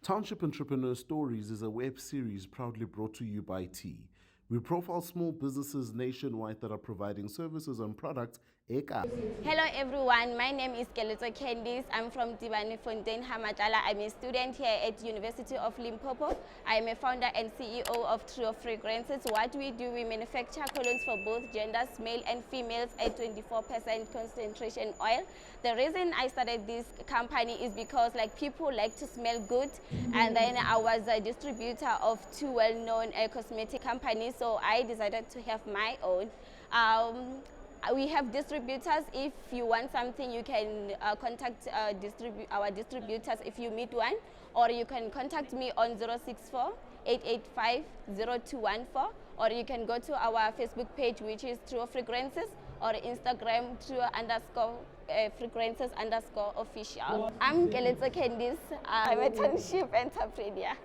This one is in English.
Township Entrepreneurs Stories is a web series proudly brought to you by T. We profile small businesses nationwide that are providing services and products. Hello everyone, my name is Keletso Candice. I'm from Dibani Fontaine Hamajala. I'm a student here at University of Limpopo. I'm a founder and CEO of Trio Fragrances. What we do, we manufacture colognes for both genders, male and females, at 24% concentration oil. The reason I started this company is because people like to smell good, and then I was a distributor of two well-known cosmetic companies, so I decided to have my own. We have distributors. If you want something, you can contact our distributors if you meet one, or you can contact me on 064-885-0214, or you can go to our Facebook page, which is Trio Fragrances, or Instagram Trio_Fragrances_official. I'm Keletso Candice. I'm a Township Entrepreneur.